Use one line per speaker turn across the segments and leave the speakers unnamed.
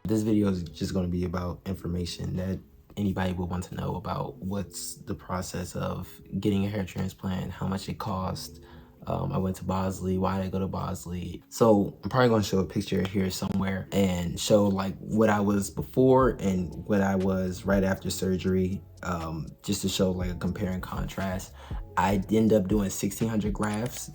This video is just going to be about information that anybody would want to know about what's the process of getting a hair transplant, how much it costs. I went to Bosley, why did I go to Bosley? So I'm probably going to show a picture here somewhere and show like what I was before and what I was right after surgery, just to show like a compare and contrast. I end up doing 1,600 grafts.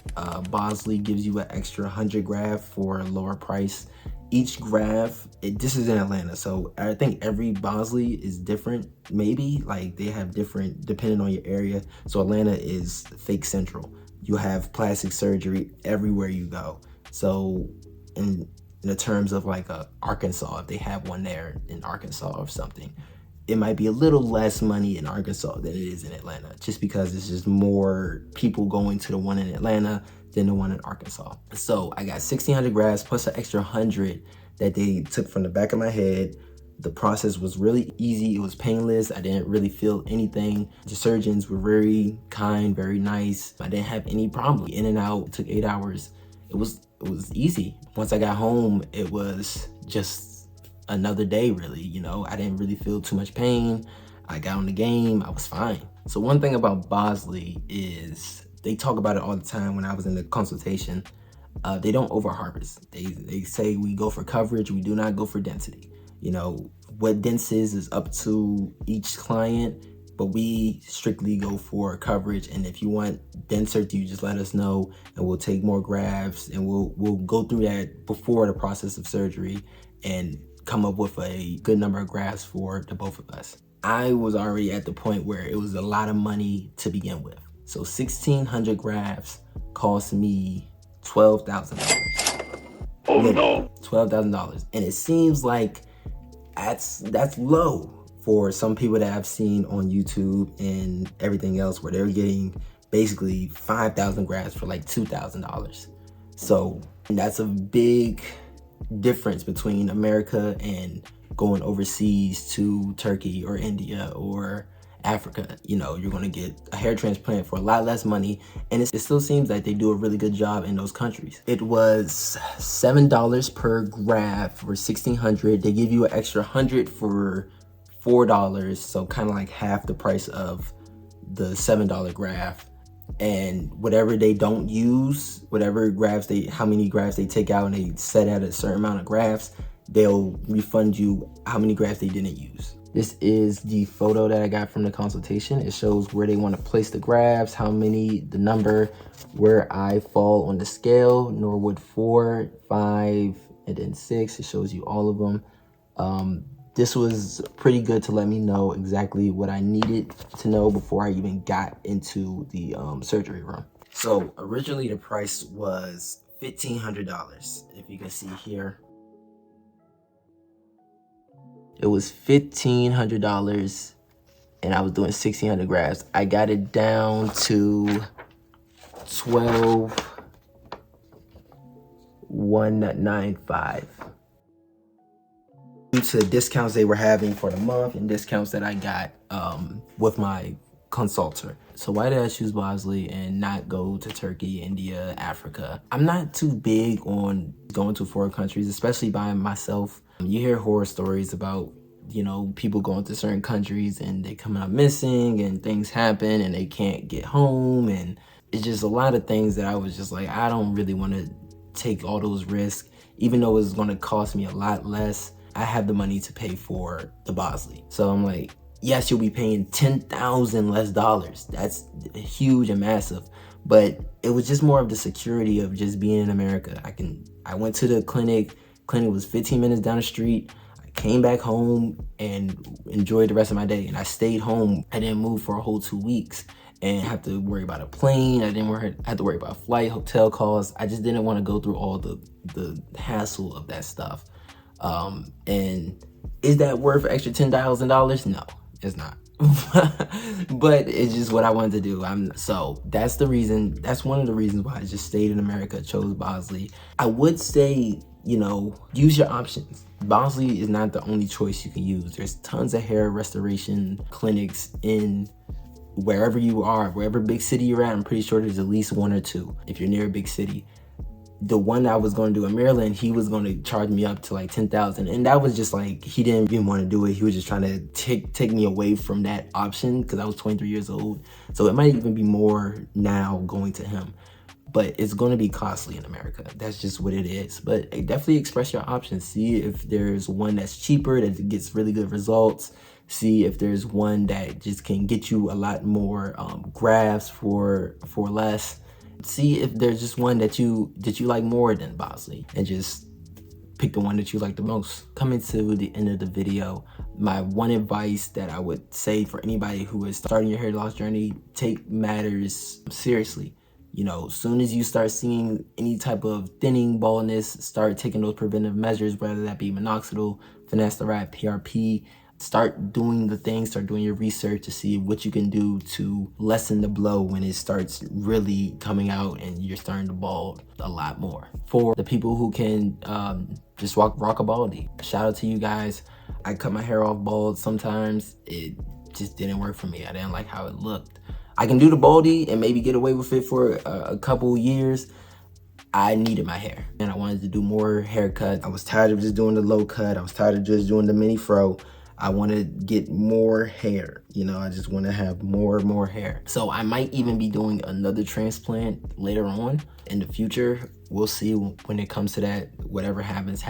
Bosley gives you an extra 100 graft for a lower price. Each graft, this is in Atlanta, so I think every Bosley is different, maybe, like they have different depending on your area. So Atlanta is fake central. You have plastic surgery everywhere you go. So in the terms of like Arkansas, if they have one there in Arkansas or something, it might be a little less money in Arkansas than it is in Atlanta, just because it's just more people going to the one in Atlanta than the one in Arkansas. So I got 1,600 grafts plus an extra 100 that they took from the back of my head. The process was really easy. It was painless. I didn't really feel anything. The surgeons were very kind, very nice. I didn't have any problem. In and out, it took 8 hours. It was easy. Once I got home, it was just another day, really. You know, I didn't really feel too much pain. I got on the game, I was fine. So one thing about Bosley is they talk about it all the time when I was in the consultation. They don't over harvest. They say we go for coverage, we do not go for density. You know, what dense is up to each client, but we strictly go for coverage. And if you want denser, you just let us know and we'll take more grafts and we'll go through that before the process of surgery and come up with a good number of grafts for the both of us. I was already at the point where it was a lot of money to begin with. So 1,600 grafts cost me $12,000.
Oh no!
$12,000. And it seems like that's low for some people that I've seen on YouTube and everything else, where they're getting basically 5,000 grafts for like $2,000. So that's a big difference between America and going overseas to Turkey or India or Africa. You know, you're gonna get a hair transplant for a lot less money, and it still seems like they do a really good job in those countries. It was $7 per graft for 1,600. They give you an extra 100 for $4, so kind of like half the price of the $7 graft. And whatever they don't use, whatever grafts how many grafts they take out and they set at a certain amount of grafts, they'll refund you how many grafts they didn't use. This is the photo that I got from the consultation. It shows where they want to place the grafts, how many, the number, where I fall on the scale, Norwood 4, 5, and then 6. It shows you all of them. This was pretty good to let me know exactly what I needed to know before I even got into the surgery room. So originally the price was $1,500. If you can see here, it was $1,500 and I was doing 1,600 grafts. I got it down to $12,195. Due to the discounts they were having for the month and discounts that I got with my consultant. So why did I choose Bosley and not go to Turkey, India, Africa? I'm not too big on going to foreign countries, especially by myself. You hear horror stories about, you know, people going to certain countries and they coming up missing and things happen and they can't get home, and it's just a lot of things that I was just like, I don't really want to take all those risks, even though it's going to cost me a lot less. I have the money to pay for the Bosley. So I'm like, yes, you'll be paying $10,000 less dollars. That's huge and massive. But it was just more of the security of just being in America. I went to the clinic. Clinic was 15 minutes down the street. I came back home and enjoyed the rest of my day. And I stayed home. I didn't move for a whole 2 weeks and have to worry about a plane. I didn't have to worry about flight, hotel costs. I just didn't want to go through all the hassle of that stuff. And is that worth extra $10,000? No, it's not. But it's just what I wanted to do. So that's the reason. That's one of the reasons why I just stayed in America, chose Bosley. I would say, you know, use your options. Bosley is not the only choice you can use. There's tons of hair restoration clinics in wherever you are, wherever big city you're at. I'm pretty sure there's at least one or two if you're near a big city. the one I was going to do in Maryland, he was going to charge me up to like 10,000, and that was just like, he didn't even want to do it. He was just trying to take me away from that option because I was 23 years old. So it might even be more now going to him, but it's going to be costly in America. That's just what it is. But definitely express your options. See if there's one that's cheaper, that gets really good results. See if there's one that just can get you a lot more grafts for less. See if there's just one that you like more than Bosley, and just pick the one that you like the most. Coming to the end of the video, my one advice that I would say for anybody who is starting your hair loss journey: take matters seriously. You know, as soon as you start seeing any type of thinning, baldness, start taking those preventive measures, whether that be Minoxidil, Finasteride, PRP. Start doing the things, start doing your research to see what you can do to lessen the blow when it starts really coming out and you're starting to bald a lot more. For the people who can just rock a baldy, shout out to you guys. I cut my hair off bald sometimes. It just didn't work for me. I didn't like how it looked. I can do the baldy and maybe get away with it for a couple years. I needed my hair and I wanted to do more haircut. I was tired of just doing the low cut. I was tired of just doing the mini fro. I want to get more hair, you know, I just want to have more hair. So I might even be doing another transplant later on in the future. We'll see when it comes to that. Whatever happens.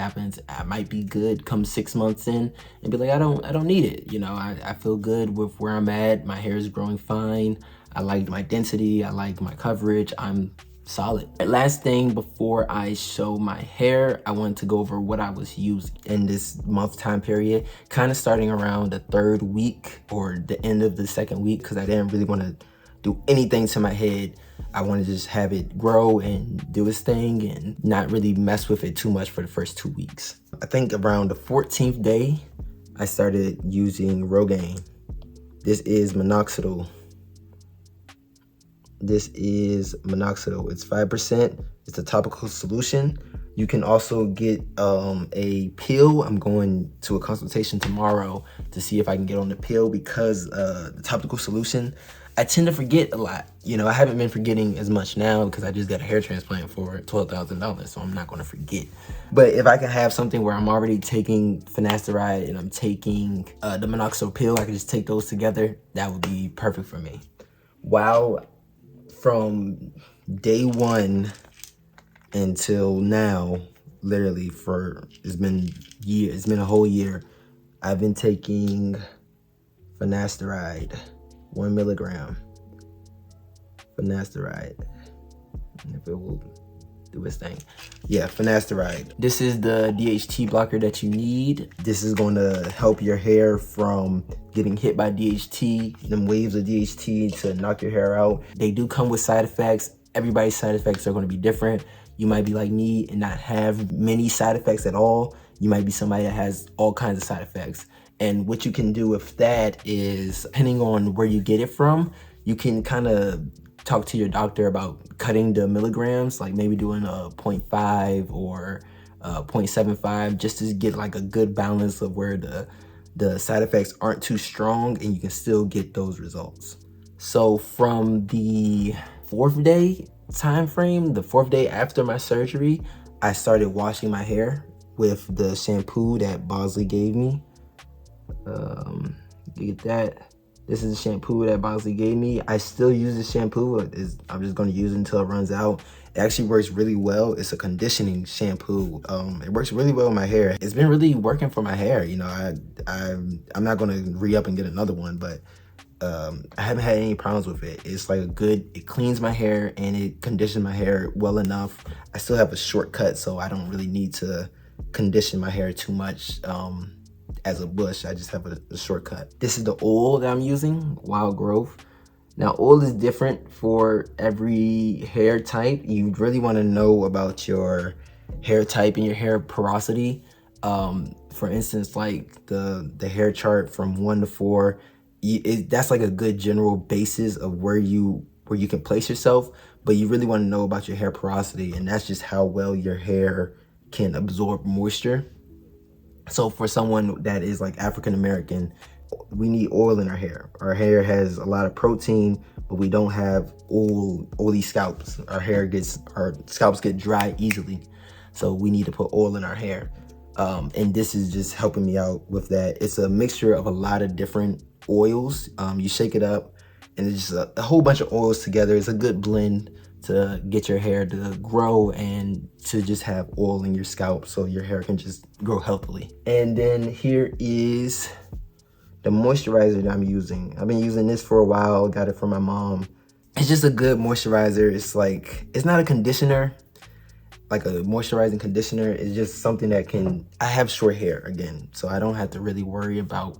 I might be good come 6 months in and be like, I don't need it. You know, I feel good with where I'm at. My hair is growing fine. I like my density. I like my coverage. I'm solid. Last thing before I show my hair, I wanted to go over what I was using in this month time period, kind of starting around the 3rd week or the end of the 2nd week, because I didn't really want to do anything to my head. I want to just have it grow and do its thing and not really mess with it too much for the first 2 weeks. I think around the 14th day, I started using Rogaine. This is Minoxidil. This is Minoxidil. It's 5%. It's a topical solution. You can also get a pill. I'm going to a consultation tomorrow to see if I can get on the pill, because the topical solution, I tend to forget a lot. You know, I haven't been forgetting as much now because I just got a hair transplant for $12,000, so I'm not going to forget. But if I can have something where I'm already taking Finasteride and I'm taking the Minoxidil pill, I can just take those together. That would be perfect for me. Wow. From day 1 until now, literally it's been a whole year, I've been taking Finasteride, 1 milligram. Finasteride, if it will do its thing. Yeah, Finasteride. This is the DHT blocker that you need. This is going to help your hair from getting hit by DHT, them waves of DHT to knock your hair out. They do come with side effects. Everybody's side effects are going to be different. You might be like me and not have many side effects at all. You might be somebody that has all kinds of side effects. And what you can do with that is, depending on where you get it from, you can kind of talk to your doctor about cutting the milligrams, like maybe doing a 0.5 or 0.75, just to get like a good balance of where the side effects aren't too strong and you can still get those results. So from the 4th day time frame, the 4th day after my surgery, I started washing my hair with the shampoo that Bosley gave me. You get that. This is the shampoo that Bosley gave me. I still use this shampoo. I'm just going to use it until it runs out. It actually works really well. It's a conditioning shampoo. It works really well with my hair. It's been really working for my hair. You know, I'm not going to re-up and get another one, but I haven't had any problems with it. It's like it cleans my hair and it conditions my hair well enough. I still have a short cut, so I don't really need to condition my hair too much. As a bush, I just have a shortcut. This is the oil that I'm using, Wild Growth. Now, oil is different for every hair type. You really want to know about your hair type and your hair porosity. For instance, like the hair chart from 1 to 4, that's like a good general basis of where you can place yourself. But you really want to know about your hair porosity, and that's just how well your hair can absorb moisture. So for someone that is like African American, we need oil in our hair. Our hair has a lot of protein, but we don't have oily scalps. Our scalps get dry easily. So we need to put oil in our hair. And this is just helping me out with that. It's a mixture of a lot of different oils. You shake it up and it's just a whole bunch of oils together. It's a good blend to get your hair to grow and to just have oil in your scalp so your hair can just grow healthily. And then here is the moisturizer that I'm using. I've been using this for a while, got it from my mom. It's just a good moisturizer. It's like, it's not a conditioner, like a moisturizing conditioner. It's just something that I have short hair again, so I don't have to really worry about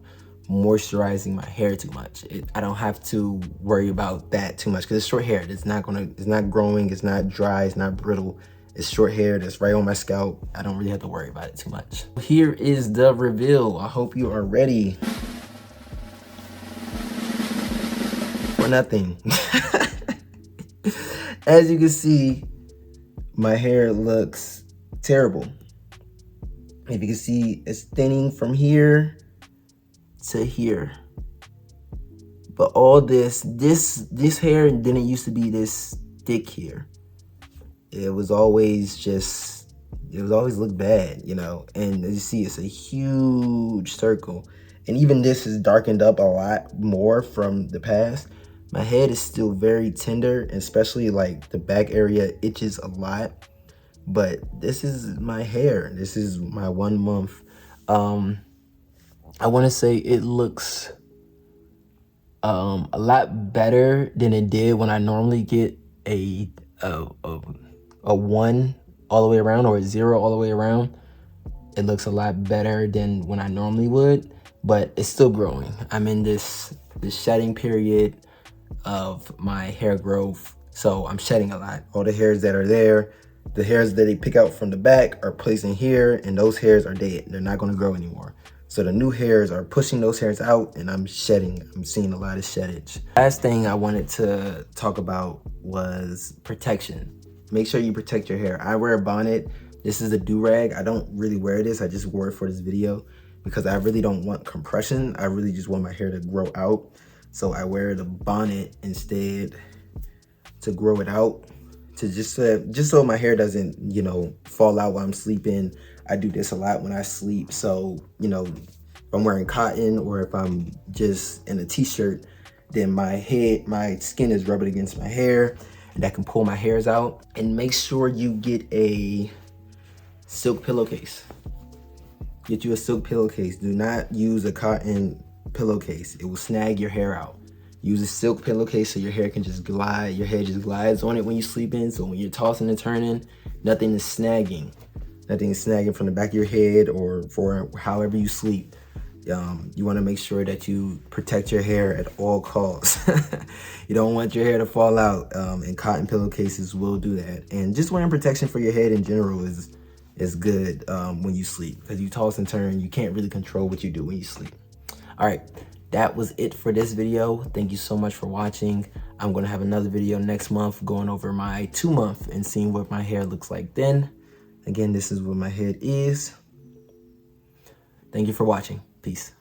moisturizing my hair too much. I don't have to worry about that too much because it's short hair. It's not growing, it's not dry, it's not brittle. It's short hair that's right on my scalp. I don't really have to worry about it too much. Here is the reveal. I hope you are ready for nothing. As you can see, my hair looks terrible. If you can see, it's thinning from here to here. But all this hair didn't used to be this thick here. It always looked bad, you know. And as you see, it's a huge circle. And even this is darkened up a lot more from the past. My head is still very tender, especially like the back area itches a lot. But this is my hair. This is my 1 month. I want to say it looks a lot better than it did when I normally get a 1 all the way around or a 0 all the way around. It looks a lot better than when I normally would, but it's still growing. I'm in this shedding period of my hair growth, so I'm shedding a lot. All the hairs that are there, the hairs that they pick out from the back are placed in here, and those hairs are dead. They're not going to grow anymore. So the new hairs are pushing those hairs out, and I'm shedding. I'm seeing a lot of sheddage. Last thing I wanted to talk about was protection. Make sure you protect your hair. I wear a bonnet. This is a do-rag. I don't really wear this. I just wore it for this video because I really don't want compression. I really just want my hair to grow out. So I wear the bonnet instead to grow it out, to just so my hair doesn't, you know, fall out while I'm sleeping. I do this a lot when I sleep. So, you know, if I'm wearing cotton or if I'm just in a t-shirt, then my skin is rubbing against my hair and that can pull my hairs out. And make sure you get a silk pillowcase. Get you a silk pillowcase. Do not use a cotton pillowcase. It will snag your hair out. Use a silk pillowcase so your hair can just glide. Your hair just glides on it when you sleep in. So when you're tossing and turning, nothing is snagging. Nothing is snagging from the back of your head or for however you sleep. You want to make sure that you protect your hair at all costs. You don't want your hair to fall out, and cotton pillowcases will do that. And just wearing protection for your head in general is good when you sleep, because you toss and turn, you can't really control what you do when you sleep. All right, that was it for this video. Thank you so much for watching. I'm going to have another video next month going over my 2 month and seeing what my hair looks like then. Again, this is what my head is. Thank you for watching. Peace.